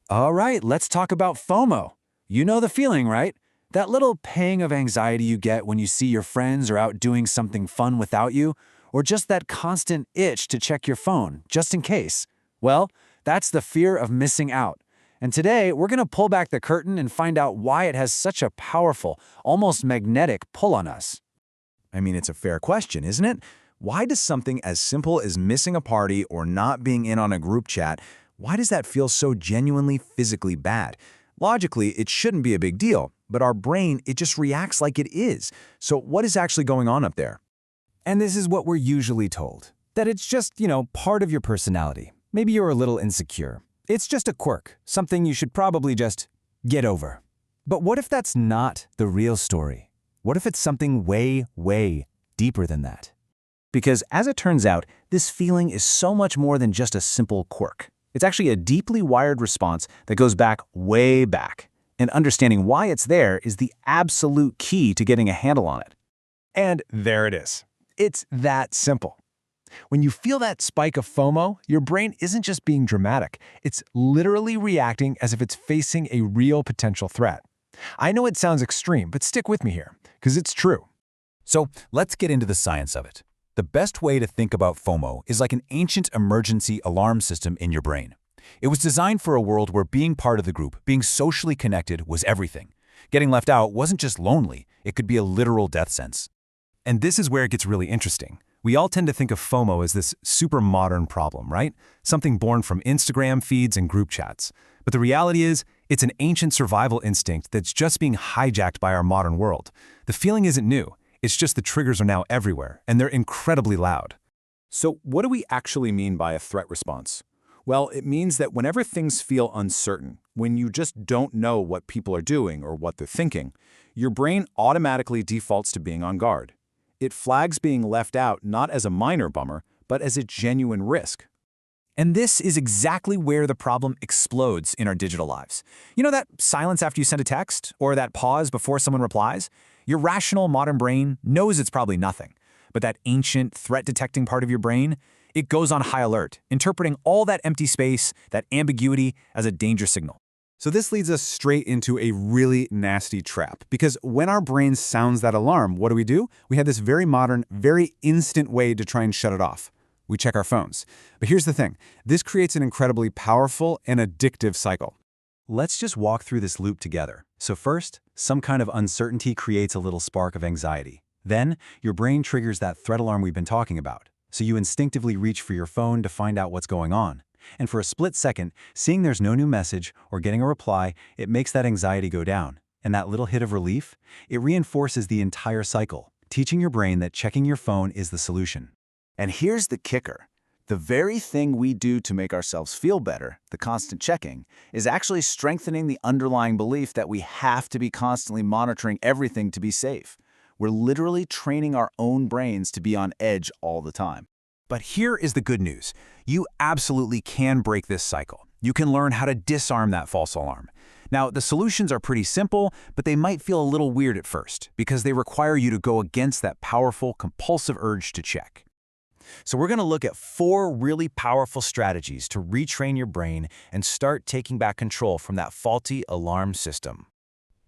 All right, let's talk about FOMO. You know the feeling, right? That little pang of anxiety you get when you see your friends are out doing something fun without you, or just that constant itch to check your phone, just in case. Well, that's the fear of missing out. And today, we're going to pull back the curtain and find out why it has such a powerful, almost magnetic pull on us. I mean, it's a fair question, isn't it? Why does something as simple as missing a party or not being in on a group chat, why does that feel so genuinely physically bad? Logically, it shouldn't be a big deal, but our brain, it just reacts like it is. So what is actually going on up there? And this is what we're usually told, that it's just, part of your personality. Maybe you're a little insecure. It's just a quirk, something you should probably just get over. But what if that's not the real story? What if it's something way, way deeper than that? Because as it turns out, this feeling is so much more than just a simple quirk. It's actually a deeply wired response that goes back way back. And understanding why it's there is the absolute key to getting a handle on it. And there it is. It's that simple. When you feel that spike of FOMO, your brain isn't just being dramatic. It's literally reacting as if it's facing a real potential threat. I know it sounds extreme, but stick with me here, because it's true. So let's get into the science of it. The best way to think about FOMO is like an ancient emergency alarm system in your brain. It was designed for a world where being part of the group, being socially connected, was everything. Getting left out wasn't just lonely, it could be a literal death sentence. And this is where it gets really interesting. We all tend to think of FOMO as this super modern problem, right? Something born from Instagram feeds and group chats. But the reality is, it's an ancient survival instinct that's just being hijacked by our modern world. The feeling isn't new. It's just the triggers are now everywhere, and they're incredibly loud. So what do we actually mean by a threat response? Well, it means that whenever things feel uncertain, when you just don't know what people are doing or what they're thinking, your brain automatically defaults to being on guard. It flags being left out not as a minor bummer, but as a genuine risk. And this is exactly where the problem explodes in our digital lives. You know that silence after you send a text, or that pause before someone replies? Your rational modern brain knows it's probably nothing. But that ancient threat-detecting part of your brain, it goes on high alert, interpreting all that empty space, that ambiguity, as a danger signal. So this leads us straight into a really nasty trap, because when our brain sounds that alarm, what do? We have this very modern, very instant way to try and shut it off. We check our phones. But here's the thing. This creates an incredibly powerful and addictive cycle. Let's just walk through this loop together. So first, some kind of uncertainty creates a little spark of anxiety. Then, your brain triggers that threat alarm we've been talking about. So you instinctively reach for your phone to find out what's going on. And for a split second, seeing there's no new message or getting a reply, it makes that anxiety go down. And that little hit of relief, it reinforces the entire cycle, teaching your brain that checking your phone is the solution. And here's the kicker. The very thing we do to make ourselves feel better, the constant checking, is actually strengthening the underlying belief that we have to be constantly monitoring everything to be safe. We're literally training our own brains to be on edge all the time. But here is the good news. You absolutely can break this cycle. You can learn how to disarm that false alarm. Now, the solutions are pretty simple, but they might feel a little weird at first because they require you to go against that powerful, compulsive urge to check. So we're going to look at 4 really powerful strategies to retrain your brain and start taking back control from that faulty alarm system.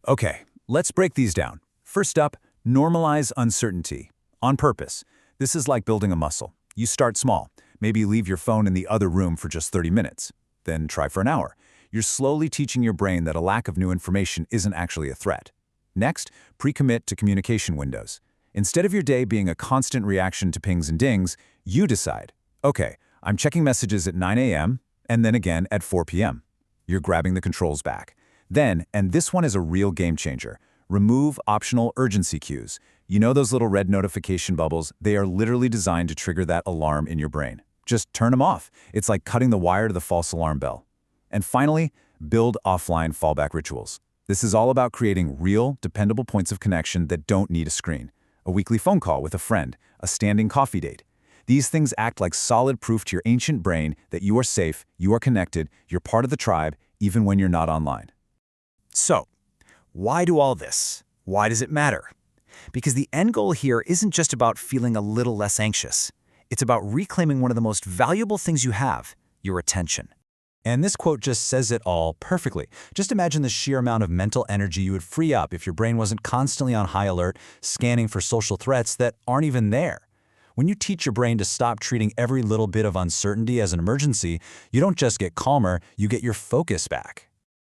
Okay, let's break these down. First up, normalize uncertainty. On purpose. This is like building a muscle. You start small. Maybe leave your phone in the other room for just 30 minutes. Then try for an hour. You're slowly teaching your brain that a lack of new information isn't actually a threat. Next, pre-commit to communication windows. Instead of your day being a constant reaction to pings and dings, you decide, okay, I'm checking messages at 9 a.m. and then again at 4 p.m. You're grabbing the controls back. Then, and this one is a real game changer, remove optional urgency cues. You know those little red notification bubbles? They are literally designed to trigger that alarm in your brain. Just turn them off. It's like cutting the wire to the false alarm bell. And finally, build offline fallback rituals. This is all about creating real, dependable points of connection that don't need a screen. A weekly phone call with a friend, a standing coffee date. These things act like solid proof to your ancient brain that you are safe, you are connected, you're part of the tribe, even when you're not online. So, why do all this? Why does it matter? Because the end goal here isn't just about feeling a little less anxious. It's about reclaiming one of the most valuable things you have, your attention. And this quote just says it all perfectly. Just imagine the sheer amount of mental energy you would free up if your brain wasn't constantly on high alert, scanning for social threats that aren't even there. When you teach your brain to stop treating every little bit of uncertainty as an emergency, you don't just get calmer, you get your focus back.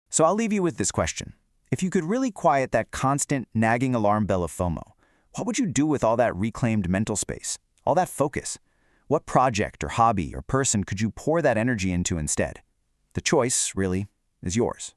So I'll leave you with this question. If you could really quiet that constant, nagging alarm bell of FOMO, what would you do with all that reclaimed mental space, all that focus? What project or hobby or person could you pour that energy into instead? The choice, really, is yours.